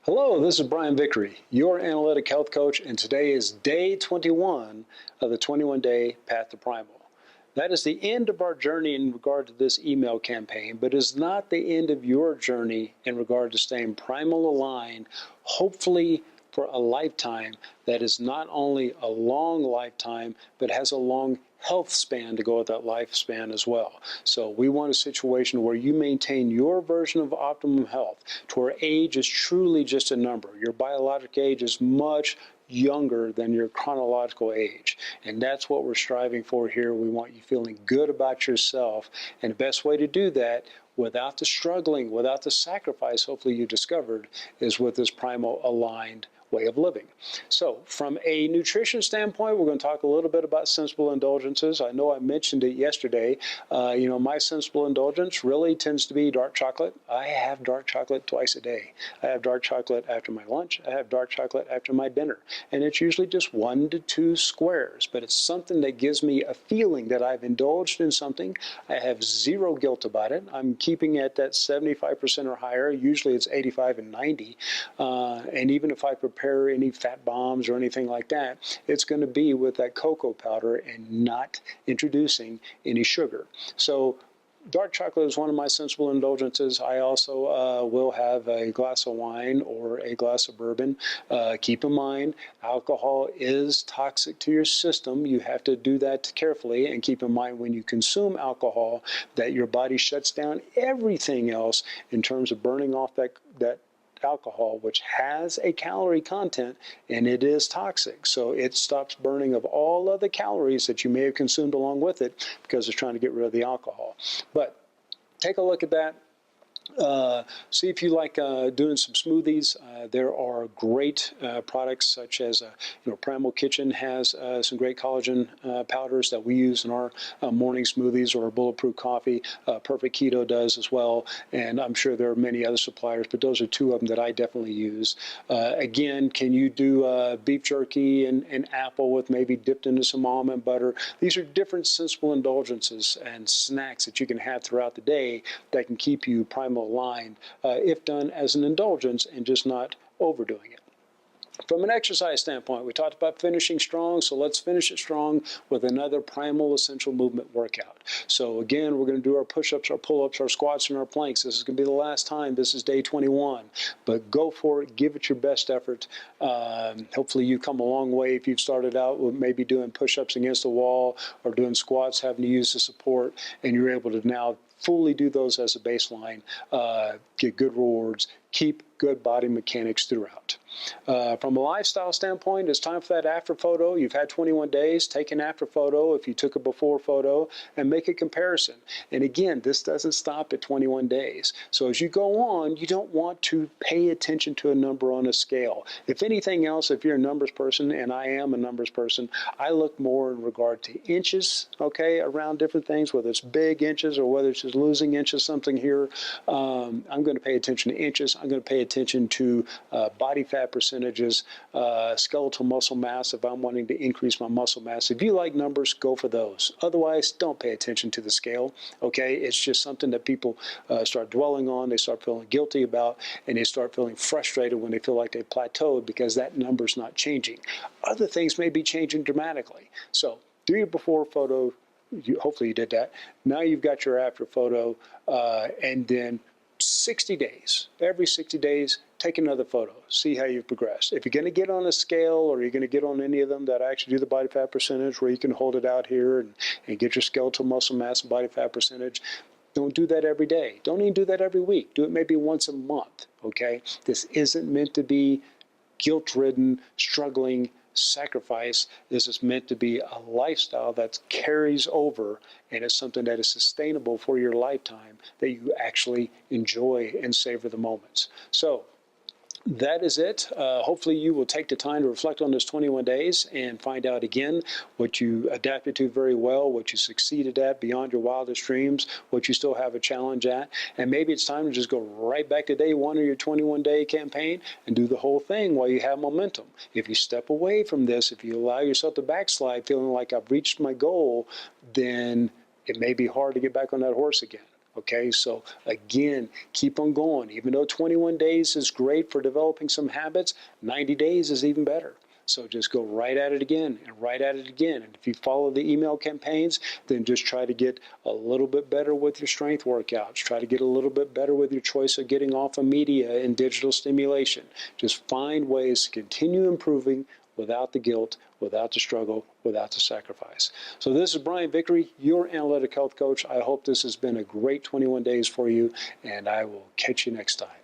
Hello, this is Brian Vickery, your analytic health coach, and today is day 21 of the 21-day Path to Primal. That is the end of our journey in regard to this email campaign, but is not the end of your journey in regard to staying primal aligned, hopefully for a lifetime that is not only a long lifetime, but has a long health span to go with that lifespan as well. So we want a situation where you maintain your version of optimum health, to where age is truly just a number. Your biological age is much younger than your chronological age. And that's what we're striving for here. We want you feeling good about yourself. And the best way to do that, without the struggling, without the sacrifice, hopefully you discovered, is with this primal aligned way of living. So from a nutrition standpoint, we're going to talk a little bit about sensible indulgences. I know I mentioned it yesterday. My sensible indulgence really tends to be dark chocolate. I have dark chocolate twice a day. I have dark chocolate after my lunch. I have dark chocolate after my dinner. And it's usually just 1 to 2 squares, but it's something that gives me a feeling that I've indulged in something. I have zero guilt about it. I'm keeping it at 75% or higher. Usually it's 85 and 90. And even if I prepare any fat bombs or anything like that, it's going to be with that cocoa powder and not introducing any sugar. So dark chocolate is one of my sensible indulgences. I also will have a glass of wine or a glass of bourbon. Keep in mind, alcohol is toxic to your system. You have to do that carefully, and keep in mind when you consume alcohol that your body shuts down everything else in terms of burning off that alcohol, which has a calorie content, and it is toxic. So it stops burning of all other calories that you may have consumed along with it because it's trying to get rid of the alcohol. But take a look at that. See if you like doing some smoothies. There are great products such as Primal Kitchen has some great collagen powders that we use in our morning smoothies, or bulletproof coffee. Perfect Keto does as well, and I'm sure there are many other suppliers, but those are two of them that I definitely use. Again, can you do beef jerky and apple with maybe dipped into some almond butter? These are different sensible indulgences and snacks that you can have throughout the day that can keep you primal aligned if done as an indulgence and just not overdoing it. From an exercise standpoint, we talked about finishing strong, so let's finish it strong with another primal essential movement workout. So again, we're going to do our push-ups, our pull-ups, our squats, and our planks. This is going to be the last time. This is day 21. But go for it. Give it your best effort. Hopefully you've come a long way if you've started out with maybe doing push-ups against the wall or doing squats, having to use the support, and you're able to now fully do those as a baseline, get good rewards, keep good body mechanics throughout. From a lifestyle standpoint, it's time for that after photo. You've had 21 days. Take an after photo if you took a before photo and make a comparison. And again, this doesn't stop at 21 days. So as you go on, you don't want to pay attention to a number on a scale. If anything else, if you're a numbers person, and I am a numbers person, I look more in regard to inches, okay, around different things, whether it's big inches or whether it's just losing inches, something here. I'm going to pay attention to inches. I'm going to pay attention to body fat percentages, skeletal muscle mass if I'm wanting to increase my muscle mass. If you like numbers, go for those. Otherwise, don't pay attention to the scale, okay? It's just something that people start dwelling on, they start feeling guilty about, and they start feeling frustrated when they feel like they've plateaued because that number's not changing. Other things may be changing dramatically. So do your before photo. Hopefully you did that. Now you've got your after photo, and then 60 days, every 60 days, take another photo, see how you've progressed. If you're going to get on a scale or you're going to get on any of them that actually do the body fat percentage where you can hold it out here and get your skeletal muscle mass and body fat percentage, don't do that every day. Don't even do that every week. Do it maybe once a month, okay? This isn't meant to be guilt-ridden, struggling sacrifice. This is meant to be a lifestyle that carries over, and it's something that is sustainable for your lifetime, that you actually enjoy and savor the moments. So that is it. Hopefully you will take the time to reflect on those 21 days and find out again what you adapted to very well, what you succeeded at beyond your wildest dreams, what you still have a challenge at. And maybe it's time to just go right back to day one of your 21-day campaign and do the whole thing while you have momentum. If you step away from this, if you allow yourself to backslide feeling like I've reached my goal, then it may be hard to get back on that horse again. Okay, so again, keep on going. Even though 21 days is great for developing some habits, 90 days is even better. So just go right at it again and right at it again. And if you follow the email campaigns, then just try to get a little bit better with your strength workouts. Try to get a little bit better with your choice of getting off of media and digital stimulation. Just find ways to continue improving without the guilt, without the struggle, without the sacrifice. So this is Brian Vickery, your analytic health coach. I hope this has been a great 21 days for you, and I will catch you next time.